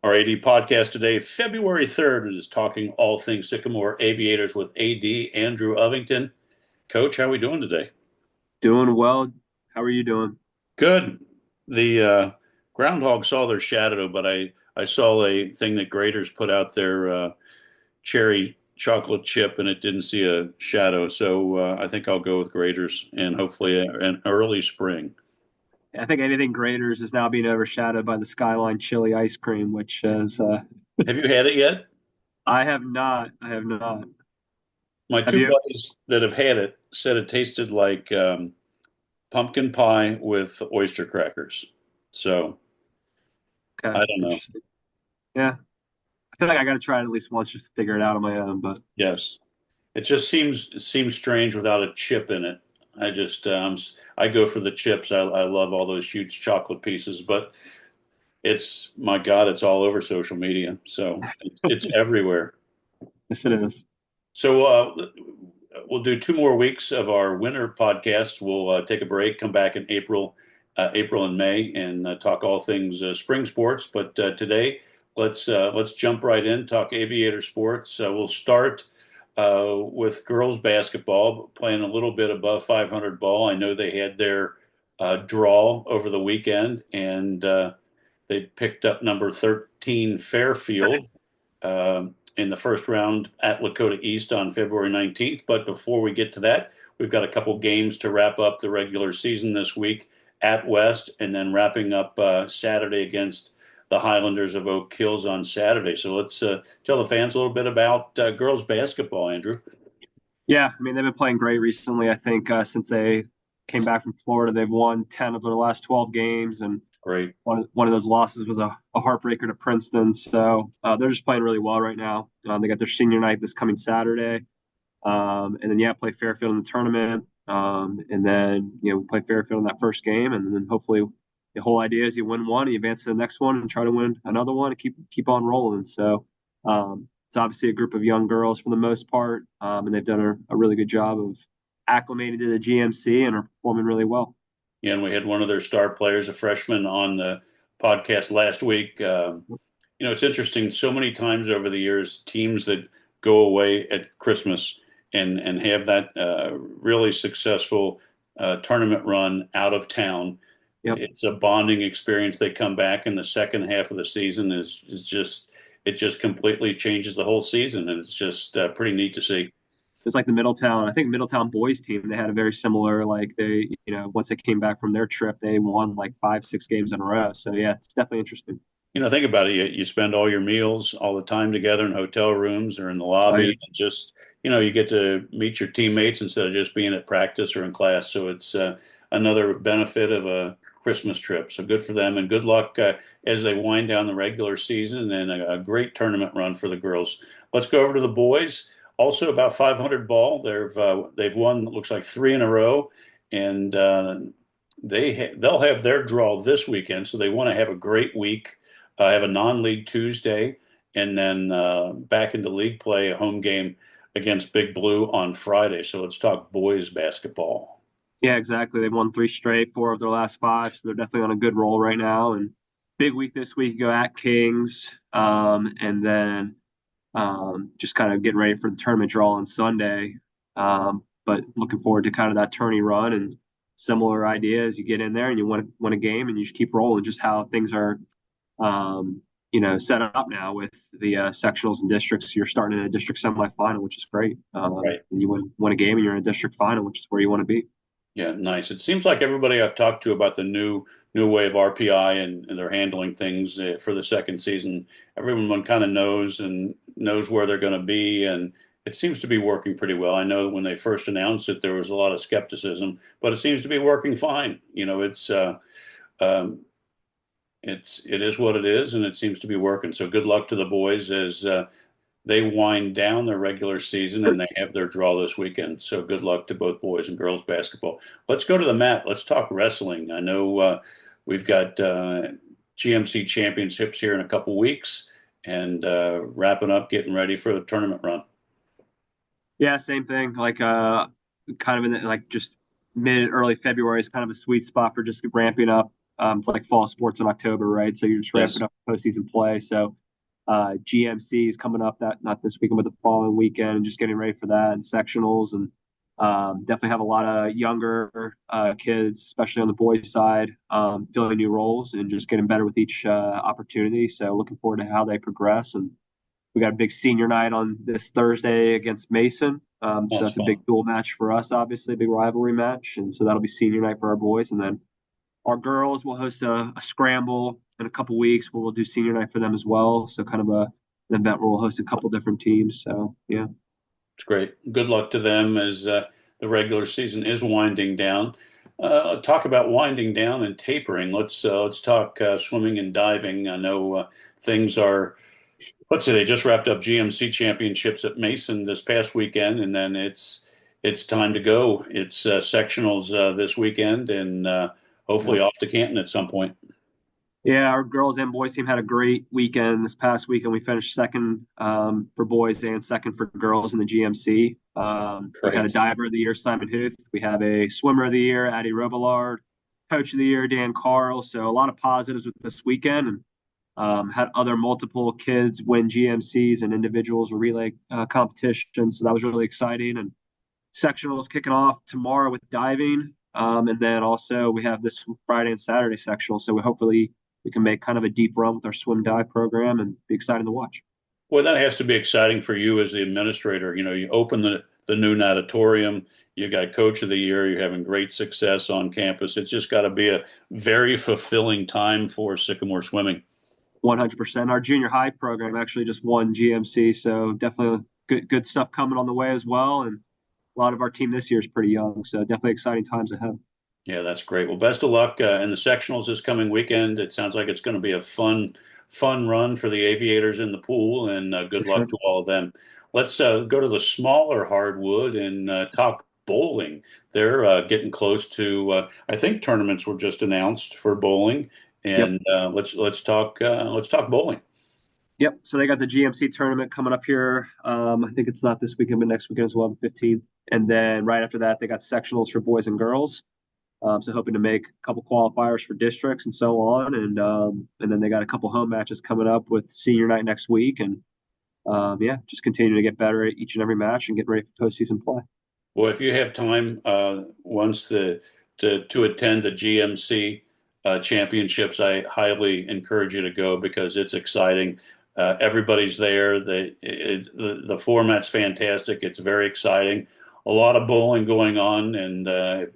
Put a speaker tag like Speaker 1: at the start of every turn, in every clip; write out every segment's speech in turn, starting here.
Speaker 1: Our AD podcast today, February 3rd, is talking all things Sycamore Aviators with AD Andrew Ovington. Coach, how are we doing today?
Speaker 2: Doing well. How are you doing?
Speaker 1: Good. The groundhog saw their shadow, but I saw a thing that Graders put out their cherry chocolate chip, and it didn't see a shadow. So I think I'll go with Graders and hopefully an early spring.
Speaker 2: I think anything Graders is now being overshadowed by the Skyline chili ice cream, which is
Speaker 1: Have you had it yet?
Speaker 2: I have not. I have not.
Speaker 1: My
Speaker 2: Have
Speaker 1: two
Speaker 2: you?
Speaker 1: buddies that have had it said it tasted like pumpkin pie with oyster crackers. So
Speaker 2: Okay,
Speaker 1: I don't know.
Speaker 2: interesting. Yeah, I feel like I got to try it at least once just to figure it out on my own. But
Speaker 1: Yes, it seems strange without a chip in it. I just I go for the chips. I love all those huge chocolate pieces, but it's my God, it's all over social media. So it's everywhere.
Speaker 2: yes, it is.
Speaker 1: So we'll do 2 more weeks of our winter podcast. We'll take a break, come back in April and May, and talk all things spring sports. But today, let's jump right in, talk aviator sports. We'll start with girls basketball, playing a little bit above 500 ball. I know they had their draw over the weekend, and they picked up number 13 Fairfield in the first round at Lakota East on February 19th. But before we get to that, we've got a couple games to wrap up the regular season this week at West, and then wrapping up Saturday against the Highlanders of Oak Hills on Saturday. So let's tell the fans a little bit about girls basketball, Andrew.
Speaker 2: Yeah, I mean they've been playing great recently. I think since they came back from Florida, they've won 10 of their last 12 games, and
Speaker 1: Great.
Speaker 2: one of those losses was a heartbreaker to Princeton. So they're just playing really well right now. They got their senior night this coming Saturday. And then play Fairfield in the tournament. And then we play Fairfield in that first game, and then hopefully the whole idea is you win one, you advance to the next one, and try to win another one, and keep on rolling. So it's obviously a group of young girls for the most part, and they've done a really good job of acclimating to the GMC and are performing really well.
Speaker 1: Yeah, and we had one of their star players, a freshman, on the podcast last week. It's interesting. So many times over the years, teams that go away at Christmas and have that really successful tournament run out of town.
Speaker 2: Yep.
Speaker 1: It's a bonding experience. They come back, and the second half of the season is just it just completely changes the whole season, and it's just pretty neat to see.
Speaker 2: It's like the Middletown. I think Middletown boys team. They had a very similar. Like they, once they came back from their trip, they won like 5, 6 games in a row. So yeah, it's definitely interesting.
Speaker 1: Think about it. You spend all your meals, all the time together in hotel rooms or in the
Speaker 2: Oh yeah,
Speaker 1: lobby, and just you get to meet your teammates instead of just being at practice or in class. So it's another benefit of a Christmas trip. So good for them, and good luck as they wind down the regular season, and a great tournament run for the girls. Let's go over to the boys. Also, about 500 ball. They've won, it looks like, three in a row, and they'll have their draw this weekend. So they want to have a great week, have a non-league Tuesday, and then back into league play, a home game against Big Blue on Friday. So let's talk boys basketball.
Speaker 2: yeah, exactly. They've won three straight, four of their last five, so they're definitely on a good roll right now. And big week this week. Go at Kings, and then just kind of getting ready for the tournament draw on Sunday. But looking forward to kind of that tourney run and similar ideas. You get in there and you win a game, and you just keep rolling. Just how things are set up now with the sectionals and districts. You're starting in a district semifinal, which is great.
Speaker 1: Right.
Speaker 2: And you win a game, and you're in a district final, which is where you want to be.
Speaker 1: Yeah, nice. It seems like everybody I've talked to about the new way of RPI and they're handling things for the second season. Everyone kind of knows where they're going to be, and it seems to be working pretty well. I know that when they first announced it, there was a lot of skepticism, but it seems to be working fine. Um, it is what it is, and it seems to be working. So good luck to the boys as they wind down their regular season and they have their draw this weekend. So good luck to both boys and girls basketball. Let's go to the mat. Let's talk wrestling. I know we've got GMC championships here in a couple weeks, and wrapping up, getting ready for the tournament run.
Speaker 2: Yeah, same thing. Like kind of in the, like just mid early February is kind of a sweet spot for just ramping up It's like fall sports in October, right? So you're just
Speaker 1: Yes.
Speaker 2: ramping up postseason play. So GMC is coming up that not this weekend, but the following weekend, and just getting ready for that and sectionals, and definitely have a lot of younger kids, especially on the boys' side, filling new roles and just getting better with each opportunity. So looking forward to how they progress. And we got a big senior night on this Thursday against Mason. So
Speaker 1: That's
Speaker 2: that's a big
Speaker 1: fun.
Speaker 2: dual match for us, obviously, a big rivalry match. And so that'll be senior night for our boys. And then our girls will host a scramble in a couple weeks where we'll do senior night for them as well. So kind of an event where we'll host a couple different teams. So yeah.
Speaker 1: It's great. Good luck to them as the regular season is winding down. Talk about winding down and tapering. Let's talk swimming and diving. I know things are. Let's say they just wrapped up GMC championships at Mason this past weekend, and then it's time to go. It's sectionals this weekend, and
Speaker 2: Yeah.
Speaker 1: hopefully off to Canton at some point.
Speaker 2: Yeah, our girls and boys team had a great weekend this past weekend. We finished second for boys and second for girls in the GMC. We had a
Speaker 1: Great.
Speaker 2: diver of the year, Simon Huth. We have a swimmer of the year, Addie Robillard. Coach of the year, Dan Carl. So a lot of positives with this weekend, and had other multiple kids win GMCs and individuals relay competitions. So that was really exciting. And sectionals kicking off tomorrow with diving. And then also we have this Friday and Saturday sectional. So hopefully we can make kind of a deep run with our swim dive program and be exciting to watch.
Speaker 1: Well, that has to be exciting for you as the administrator. You know, you open the new natatorium, you got coach of the year, you're having great success on campus. It's just got to be a very fulfilling time for Sycamore swimming.
Speaker 2: 100%. Our junior high program actually just won GMC. So definitely good stuff coming on the way as well. And a lot of our team this year is pretty young. So definitely exciting times ahead.
Speaker 1: Yeah, that's great. Well, best of luck in the sectionals this coming weekend. It sounds like it's going to be a fun run for the Aviators in the pool, and
Speaker 2: For
Speaker 1: good luck
Speaker 2: sure.
Speaker 1: to all of them. Let's go to the smaller hardwood and talk bowling. They're getting close to. I think tournaments were just announced for bowling,
Speaker 2: Yep.
Speaker 1: and let's talk bowling.
Speaker 2: Yep. So they got the GMC tournament coming up here. I think it's not this weekend, but next weekend as well, the 15th. And then right after that, they got sectionals for boys and girls. So hoping to make a couple qualifiers for districts and so on. And then they got a couple home matches coming up with senior night next week. And yeah, just continue to get better at each and every match and get ready for postseason play.
Speaker 1: Well, if you have time once to attend the GMC championships, I highly encourage you to go because it's exciting. Everybody's there. The format's fantastic. It's very exciting. A lot of bowling going on, and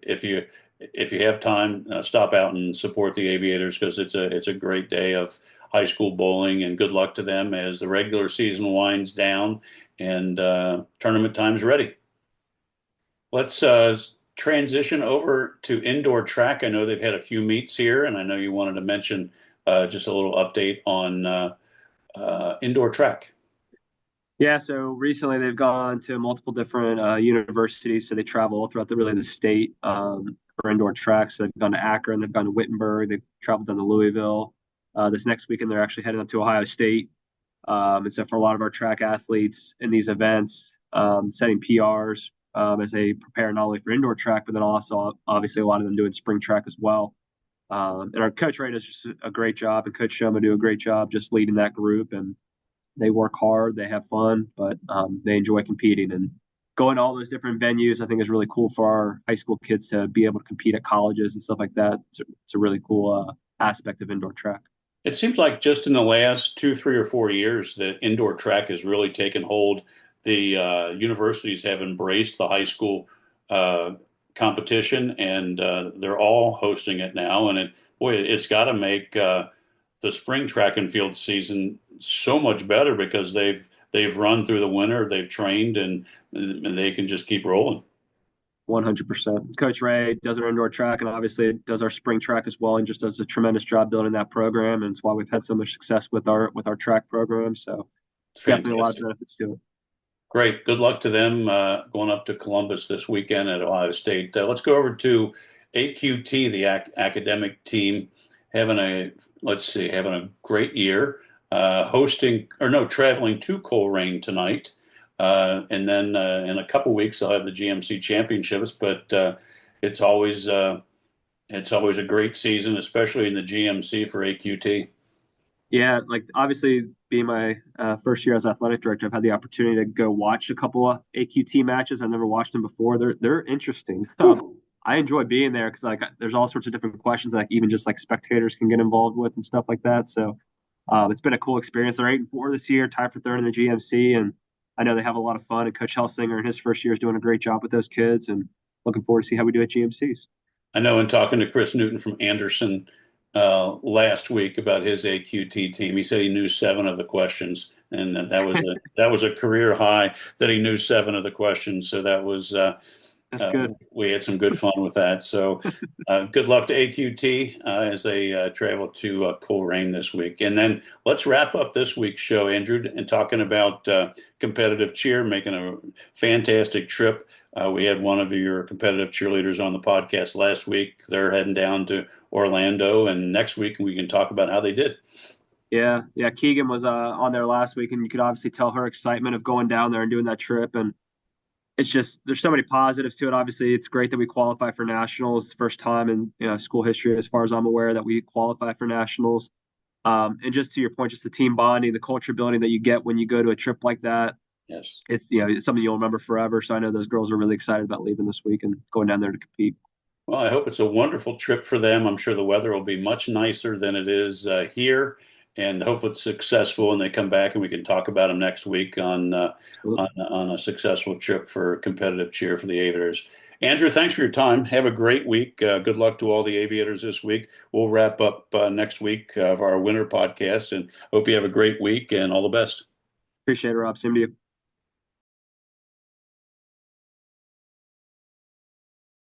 Speaker 1: if you have time, stop out and support the Aviators because it's a great day of high school bowling. And good luck to them as the regular season winds down and tournament time's ready. Let's transition over to indoor track. I know they've had a few meets here, and I know you wanted to mention just a little update on indoor track.
Speaker 2: Yeah, so recently they've gone to multiple different universities. So they travel all throughout the state for indoor tracks. So they've gone to Akron, they've gone to Wittenberg, they've traveled down to Louisville. This next weekend they're actually heading up to Ohio State. And so for a lot of our track athletes in these events, setting PRs as they prepare not only for indoor track, but then also obviously a lot of them doing spring track as well. And our coach Ray does just a great job, and Coach Shoma do a great job just leading that group. And they work hard, they have fun, but they enjoy competing and going to all those different venues. I think is really cool for our high school kids to be able to compete at colleges and stuff like that. It's a really cool aspect of indoor track.
Speaker 1: It seems like just in the last 2, 3, or 4 years that indoor track has really taken hold. The universities have embraced the high school uh, competition, and they're all hosting it now. And it's got to make the spring track and field season so much better because they've run through the winter, they've trained, and they can just keep rolling.
Speaker 2: 100%. Coach Ray does our indoor track and obviously does our spring track as well, and just does a tremendous job building that program. And it's why we've had so much success with our track program. So definitely a lot of
Speaker 1: Fantastic.
Speaker 2: benefits to it.
Speaker 1: Great. Good luck to them going up to Columbus this weekend at Ohio State. Let's go over to AQT, the academic team, having a having a great year. Hosting or no, traveling to Coleraine tonight, and then in a couple weeks they'll have the GMC championships. But it's always It's always a great season, especially in the GMC for AQT.
Speaker 2: Yeah, like obviously being my first year as athletic director, I've had the opportunity to go watch a couple of AQT matches. I've never watched them before. They're interesting.
Speaker 1: Whew.
Speaker 2: I enjoy being there because like there's all sorts of different questions like even just like spectators can get involved with and stuff like that. So it's been a cool experience. They're 8-4 this year, tied for third in the GMC, and I know they have a lot of fun. And Coach Helsinger in his first year is doing a great job with those kids, and looking forward to see how we do at GMCs.
Speaker 1: I know in talking to Chris Newton from Anderson last week about his AQT team, he said he knew seven of the questions, and that was a career high that he knew seven of the questions. So that was
Speaker 2: That's good.
Speaker 1: we had some good fun with that. So good luck to AQT as they travel to Coleraine this week. And then let's wrap up this week's show, Andrew, and talking about competitive cheer, making a fantastic trip. We had one of your competitive cheerleaders on the podcast last week. They're heading down to Orlando, and next week we can talk about how they did.
Speaker 2: Yeah, yeah. Keegan was on there last week, and you could obviously tell her excitement of going down there and doing that trip. And it's just there's so many positives to it. Obviously, it's great that we qualify for nationals, first time in school history, as far as I'm aware, that we qualify for nationals. And just to your point, just the team bonding, the culture building that you get when you go to a trip like that.
Speaker 1: Yes.
Speaker 2: It's it's something you'll remember forever. So I know those girls are really excited about leaving this week and going down there to compete.
Speaker 1: Well, I hope it's a wonderful trip for them. I'm sure the weather will be much nicer than it is here, and hope it's successful. And they come back, and we can talk about them next week
Speaker 2: Absolutely.
Speaker 1: on a successful trip for competitive cheer for the Aviators. Andrew, thanks for your time. Have a great week. Good luck to all the Aviators this week. We'll wrap up next week of our winter podcast, and hope you have a great week and all the best.
Speaker 2: Appreciate it, Rob. Same to you.